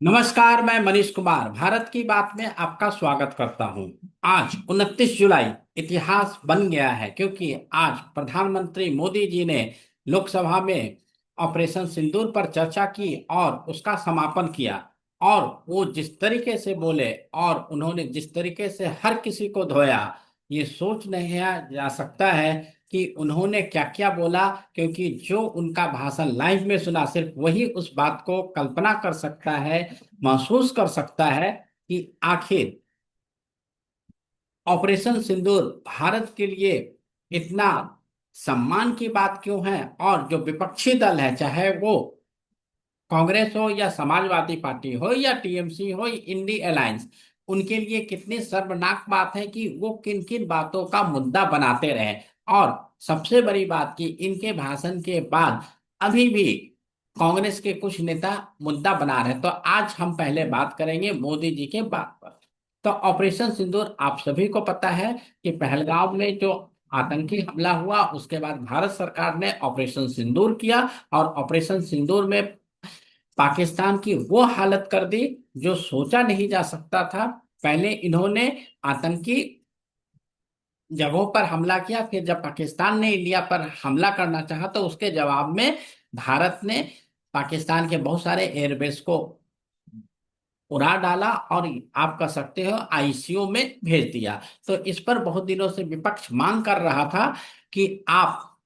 नमस्कार, मैं मनीष कुमार भारत की बात में आपका स्वागत करता हूं। आज 29 जुलाई इतिहास बन गया है क्योंकि आज प्रधानमंत्री मोदी जी ने लोकसभा में ऑपरेशन सिंदूर पर चर्चा की और उसका समापन किया। और वो जिस तरीके से बोले और उन्होंने जिस तरीके से हर किसी को धोया, ये सोच नहीं जा सकता है कि उन्होंने क्या क्या बोला। क्योंकि जो उनका भाषण लाइव में सुना, सिर्फ वही उस बात को कल्पना कर सकता है, महसूस कर सकता है कि आखिर ऑपरेशन सिंदूर भारत के लिए इतना सम्मान की बात क्यों है। और जो विपक्षी दल है, चाहे वो कांग्रेस हो या समाजवादी पार्टी हो या टीएमसी हो, इंडी अलायंस, उनके लिए कितनी शर्मनाक बात है कि वो किन किन बातों का मुद्दा बनाते रहे। और सबसे बड़ी बात कि इनके भाषण के बाद अभी भी कांग्रेस के कुछ नेता मुद्दा बना रहे। तो आज हम पहले बात करेंगे मोदी जी के बात पर। तो ऑपरेशन सिंदूर आप सभी को पता है कि पहलगाम में जो आतंकी हमला हुआ, उसके बाद भारत सरकार ने ऑपरेशन सिंदूर किया। और ऑपरेशन सिंदूर में पाकिस्तान की वो हालत कर दी जो सोचा नहीं जा सकता था। पहले इन्होंने आतंकी जगहों पर हमला किया, फिर जब पाकिस्तान ने इंडिया पर हमला करना चाहा तो उसके जवाब में भारत ने पाकिस्तान के बहुत सारे एयरबेस को उड़ा डाला और आप कह सकते हो आईसीयू में भेज दिया। तो इस पर बहुत दिनों से विपक्ष मांग कर रहा था कि आप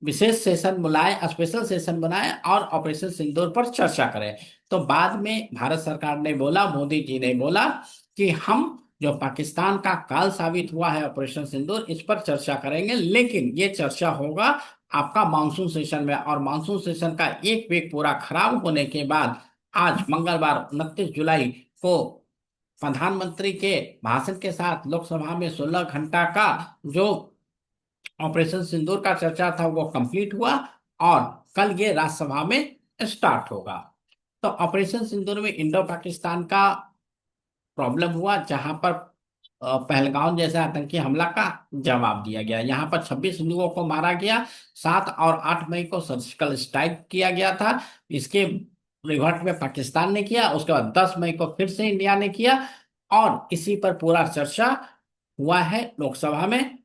विशेष सेशन बुलाएं, स्पेशल सेशन बनाएं और ऑपरेशन सिंदूर पर चर्चा करें। तो बाद में भारत सरकार ने बोला, मोदी जी ने बोला कि हम जो पाकिस्तान का काल साबित हुआ है ऑपरेशन सिंदूर, इस पर चर्चा करेंगे, लेकिन ये चर्चा होगा आपका मानसून सेशन में। और मानसून सेशन का एक वीक पूरा खराब होने के बाद आज मंगलवार 29 जुलाई को प्रधानमंत्री के भाषण के साथ लोकसभा में 16 घंटा का जो ऑपरेशन सिंदूर का चर्चा था वो कंप्लीट हुआ। और कल ये राज्यसभा में स्टार्ट होगा। तो ऑपरेशन सिंदूर में इंडो पाकिस्तान का प्रॉब्लम हुआ, जहां पर पहलगाम जैसे आतंकी हमला का जवाब दिया गया। यहाँ पर 26 लोगों को मारा गया। 7 और 8 मई को सर्जिकल स्ट्राइक किया गया था। इसके रिवर्ट में पाकिस्तान ने किया। उसके बाद 10 मई को फिर से इंडिया ने किया। और इसी पर पूरा चर्चा हुआ है लोकसभा में।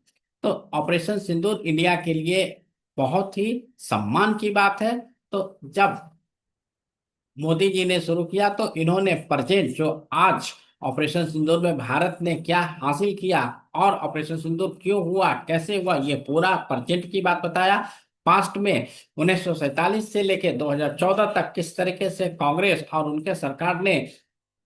तो ऑपरेशन सिंदूर इंडिया के लिए बहुत ही सम्मान की बात है। तो जब मोदी जी ने शुरू किया तो इन्होंने प्रेजेंट जो आज ऑपरेशन सिंदूर में भारत ने क्या हासिल किया और ऑपरेशन सिंदूर क्यों हुआ, कैसे हुआ, ये पूरा प्रेजेंट की बात बताया। पास्ट में 1947 से लेकर 2014 तक किस तरीके से कांग्रेस और उनके सरकार ने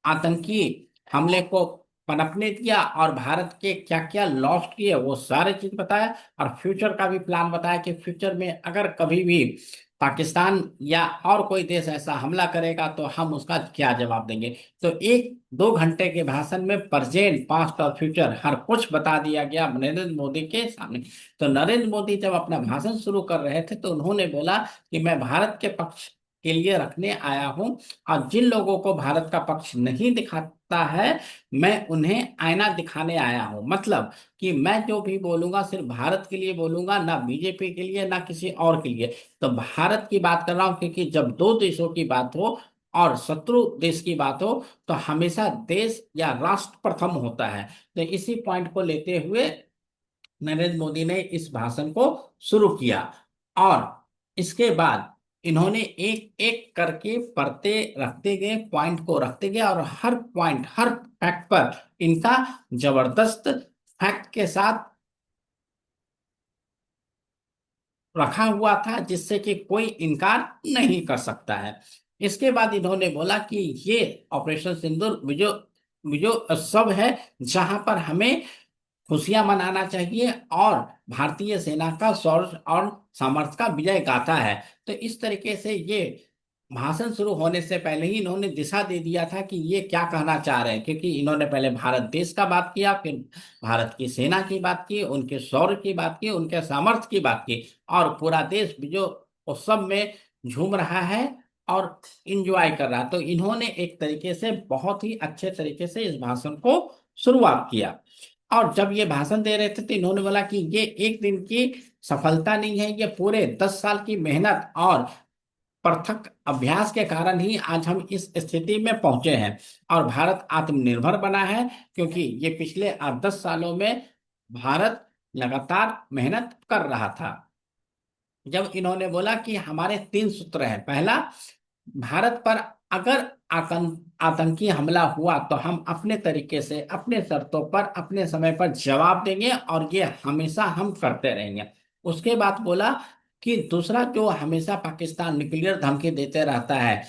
आतंकी हमले को पनपने दिया और भारत के क्या क्या लॉस किए, वो सारे चीज बताया। और फ्यूचर का भी प्लान बताया कि फ्यूचर में अगर कभी भी पाकिस्तान या और कोई देश ऐसा हमला करेगा तो हम उसका क्या जवाब देंगे। तो 1-2 घंटे के भाषण में प्रेजेंट, पास्ट और फ्यूचर हर कुछ बता दिया गया नरेंद्र मोदी के सामने। तो नरेंद्र मोदी जब अपना भाषण शुरू कर रहे थे तो उन्होंने बोला कि मैं भारत के पक्ष के लिए रखने आया हूं। और जिन लोगों को भारत का पक्ष नहीं दिखाता है, मैं उन्हें आईना दिखाने आया हूं। मतलब कि मैं जो भी बोलूंगा सिर्फ भारत के लिए बोलूंगा, ना बीजेपी के लिए ना किसी और के लिए। तो भारत की बात कर रहा हूं क्योंकि जब दो देशों की बात हो और शत्रु देश की बात हो तो हमेशा देश या राष्ट्र प्रथम होता है। तो इसी पॉइंट को लेते हुए नरेंद्र मोदी ने इस भाषण को शुरू किया। और इसके बाद इन्होंने एक एक करके पढ़ते रखते गए, पॉइंट को रखते गए, और हर पॉइंट हर फैक्ट पर इनका जबरदस्त फैक्ट के साथ रखा हुआ था, जिससे कि कोई इनकार नहीं कर सकता है। इसके बाद इन्होंने बोला कि ये ऑपरेशन सिंदूर विजय विजय उत्सव है, जहां पर हमें खुशियां मनाना चाहिए और भारतीय सेना का शौर्य और सामर्थ्य का विजय गाथा है। तो इस तरीके से ये भाषण शुरू होने से पहले ही इन्होंने दिशा दे दिया था कि ये क्या कहना चाह रहे हैं। क्योंकि इन्होंने पहले भारत देश का बात किया, फिर भारत की सेना की बात की, उनके शौर्य की बात की, उनके सामर्थ्य की बात की। और पूरा देश विजय उत्सव में झूम रहा है और इंजॉय कर रहा है। तो इन्होंने एक तरीके से बहुत ही अच्छे तरीके से इस भाषण को शुरुआत किया। और जब ये भाषण दे रहे थे तो इन्होंने बोला कि ये एक दिन की सफलता नहीं है, ये पूरे 10 साल की मेहनत और पृथक अभ्यास के कारण ही आज हम इस स्थिति में पहुंचे हैं और भारत आत्मनिर्भर बना है, क्योंकि ये पिछले 8-10 सालों में भारत लगातार मेहनत कर रहा था। जब इन्होंने बोला कि हमारे 3 सूत्र हैं, पहला, भारत पर अगर आतंकी हमला हुआ तो हम अपने तरीके से, अपने शर्तों पर, अपने समय पर जवाब देंगे और ये हमेशा हम करते रहेंगे। उसके बाद बोला कि दूसरा, जो हमेशा पाकिस्तान न्यूक्लियर धमकी देते रहता है,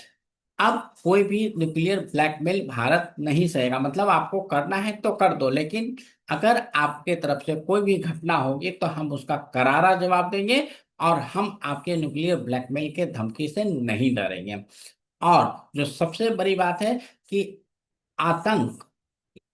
अब कोई भी न्यूक्लियर ब्लैकमेल भारत नहीं सहेगा। मतलब आपको करना है तो कर दो, लेकिन अगर आपके तरफ से कोई भी घटना होगी तो हम उसका करारा जवाब देंगे और हम आपके न्यूक्लियर ब्लैकमेल के धमकी से नहीं डरेंगे। और जो सबसे बड़ी बात है कि आतंक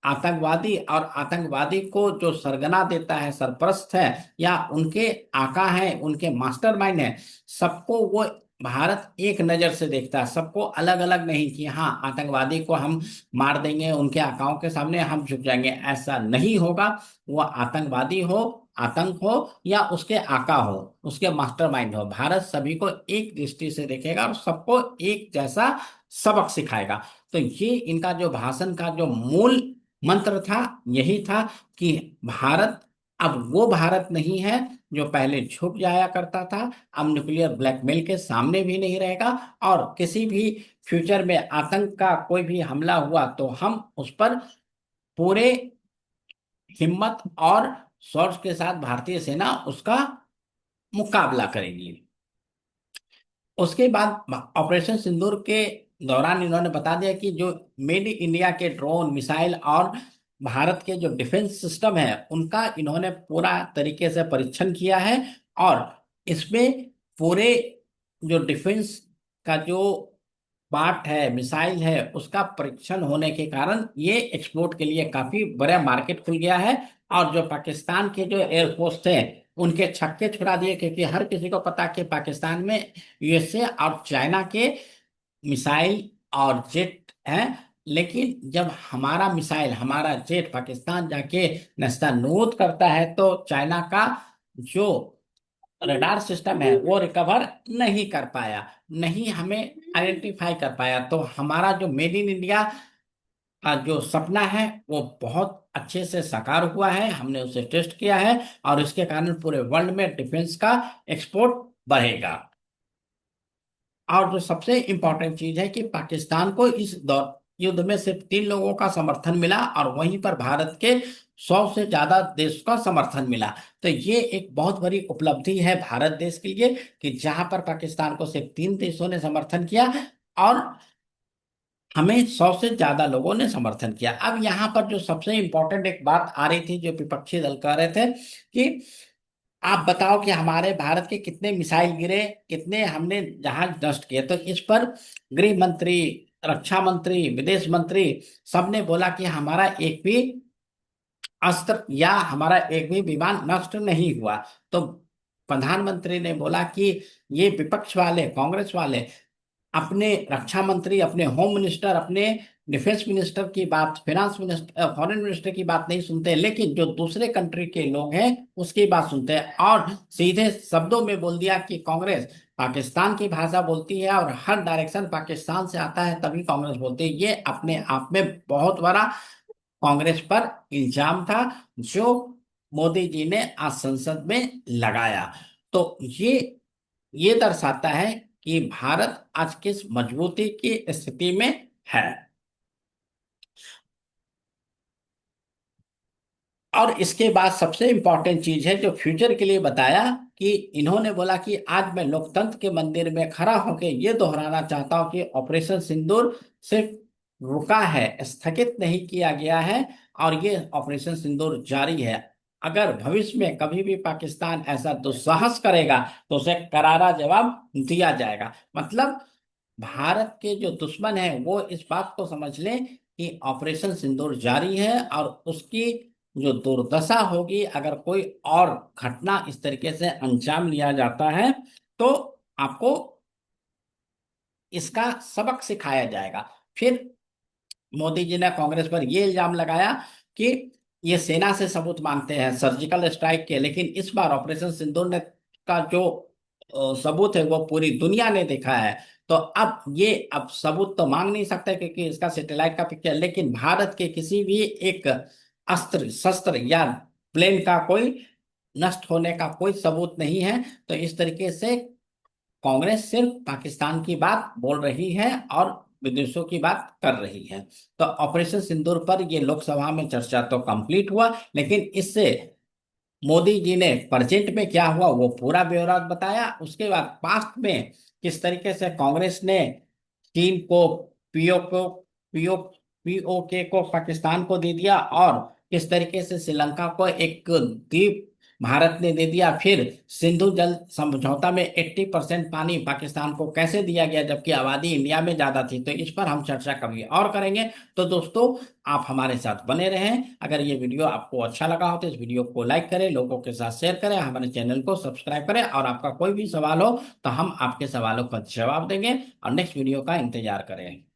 आतंकवादी और आतंकवादी को जो सरगना देता है, सरपरस्त है या उनके आका है, उनके मास्टरमाइंड है, सबको वो भारत एक नजर से देखता है, सबको अलग अलग नहीं कि हाँ आतंकवादी को हम मार देंगे, उनके आकाओं के सामने हम झुक जाएंगे, ऐसा नहीं होगा। वो आतंकवादी हो, आतंक हो या उसके आका हो, उसके मास्टरमाइंड हो, भारत सभी को एक दृष्टि से देखेगा और सबको एक जैसा सबक सिखाएगा। तो ये इनका जो भाषण का जो मूल मंत्र था, यही था कि भारत अब वो भारत नहीं है जो पहले झुक जाया करता था, अब न्यूक्लियर ब्लैकमेल के सामने भी नहीं रहेगा, और किसी भी फ्यूचर में आतंक का कोई भी हमला हुआ तो हम उस पर पूरे हिम्मत और शौर्य के साथ भारतीय सेना उसका मुकाबला करेगी। उसके बाद ऑपरेशन सिंदूर के दौरान इन्होंने बता दिया कि जो मेड इन इंडिया के ड्रोन, मिसाइल और भारत के जो डिफेंस सिस्टम है उनका इन्होंने पूरा तरीके से परीक्षण किया है। और इसमें पूरे जो डिफेंस का जो पार्ट है, मिसाइल है, उसका परीक्षण होने के कारण ये एक्सपोर्ट के लिए काफी बड़ा मार्केट खुल गया है। और जो पाकिस्तान के जो एयरफोर्स थे उनके छक्के छुड़ा दिए, क्योंकि हर किसी को पता कि पाकिस्तान में यूएसए और चाइना के मिसाइल और जेट हैं। लेकिन जब हमारा मिसाइल, हमारा जेट पाकिस्तान जाके नस्तानूद करता है तो चाइना का जो रडार सिस्टम है वो रिकवर नहीं कर पाया, नहीं हमें आइडेंटिफाई कर पाया। तो हमारा जो मेड इन इंडिया का जो सपना है वो बहुत अच्छे से साकार हुआ है, हमने उसे टेस्ट किया है और इसके कारण पूरे वर्ल्ड में डिफेंस का एक्सपोर्ट बढ़ेगा। और जो सबसे इंपॉर्टेंट चीज है कि पाकिस्तान को इस दौर युद्ध में सिर्फ 3 लोगों का समर्थन मिला और वहीं पर भारत के 100 से ज्यादा देश का समर्थन मिला। तो ये एक बहुत बड़ी उपलब्धि है भारत देश के लिए कि जहां पर पाकिस्तान को सिर्फ 3 देशों ने समर्थन किया और हमें 100 से ज्यादा लोगों ने समर्थन किया। अब यहाँ पर जो सबसे इंपॉर्टेंट एक बात आ रही थी, जो विपक्षी दल कह रहे थे कि आप बताओ कि हमारे भारत के कितने मिसाइल गिरे, कितने हमने जहाज नष्ट किए। तो इस पर गृह मंत्री, रक्षा मंत्री, विदेश मंत्री सबने बोला कि हमारा एक भी अस्त्र या हमारा एक भी विमान नष्ट नहीं हुआ। तो प्रधानमंत्री ने बोला कि ये विपक्ष वाले, कांग्रेस वाले अपने रक्षा मंत्री, अपने होम मिनिस्टर, अपने डिफेंस मिनिस्टर की बात, फिनांस मिनिस्टर, फॉरेन मिनिस्टर की बात नहीं सुनते, लेकिन जो दूसरे कंट्री के लोग हैं उसकी बात सुनते हैं। और सीधे शब्दों में बोल दिया कि कांग्रेस पाकिस्तान की भाषा बोलती है और हर डायरेक्शन पाकिस्तान से आता है तभी कांग्रेस बोलती है। ये अपने आप में बहुत बड़ा कांग्रेस पर इल्जाम था जो मोदी जी ने आज संसद में लगाया। तो ये दर्शाता है कि भारत आज किस मजबूती की स्थिति में है। और इसके बाद सबसे इंपॉर्टेंट चीज है जो फ्यूचर के लिए बताया कि इन्होंने बोला कि आज मैं लोकतंत्र के मंदिर में खड़ा होकर ये दोहराना चाहता हूं कि ऑपरेशन सिंदूर सिर्फ रुका है, स्थगित नहीं किया गया है, और ये ऑपरेशन सिंदूर जारी है। अगर भविष्य में कभी भी पाकिस्तान ऐसा दुस्साहस करेगा तो उसे करारा जवाब दिया जाएगा। मतलब भारत के जो दुश्मन है वो इस बात को समझ लें कि ऑपरेशन सिंदूर जारी है, और उसकी जो दुर्दशा होगी अगर कोई और घटना इस तरीके से अंजाम लिया जाता है तो आपको इसका सबक सिखाया जाएगा। फिर मोदी जी ने कांग्रेस पर यह इल्जाम लगाया कि ये सेना से सबूत मांगते हैं सर्जिकल स्ट्राइक के, लेकिन इस बार ऑपरेशन सिंदूर ने का जो सबूत है वो पूरी दुनिया ने देखा है। तो अब सबूत तो मांग नहीं सकते क्योंकि इसका सैटेलाइट का पिक्चर, लेकिन भारत के किसी भी एक अस्त्र शस्त्र या प्लेन का कोई नष्ट होने का कोई सबूत नहीं है। तो इस तरीके से कांग्रेस सिर्फ पाकिस्तान की बात बोल रही है और विदेशों की बात कर रही है। तो ऑपरेशन सिंदूर पर ये लोकसभा में चर्चा तो कंप्लीट हुआ, लेकिन इससे मोदी जी ने प्रेजेंट में क्या हुआ वो पूरा ब्यौरा बताया। उसके बाद पास्ट में किस तरीके से कांग्रेस ने चीन को, पीओके को पाकिस्तान को दे दिया, और किस तरीके से श्रीलंका को एक द्वीप भारत ने दे दिया। फिर सिंधु जल समझौता में 80% पानी पाकिस्तान को कैसे दिया गया जबकि आबादी इंडिया में ज्यादा थी। तो इस पर हम चर्चा कभी और करेंगे। तो दोस्तों, आप हमारे साथ बने रहें। अगर ये वीडियो आपको अच्छा लगा हो तो इस वीडियो को लाइक करें, लोगों के साथ शेयर करें, हमारे चैनल को सब्सक्राइब करें, और आपका कोई भी सवाल हो तो हम आपके सवालों का जवाब देंगे और नेक्स्ट वीडियो का इंतजार करें।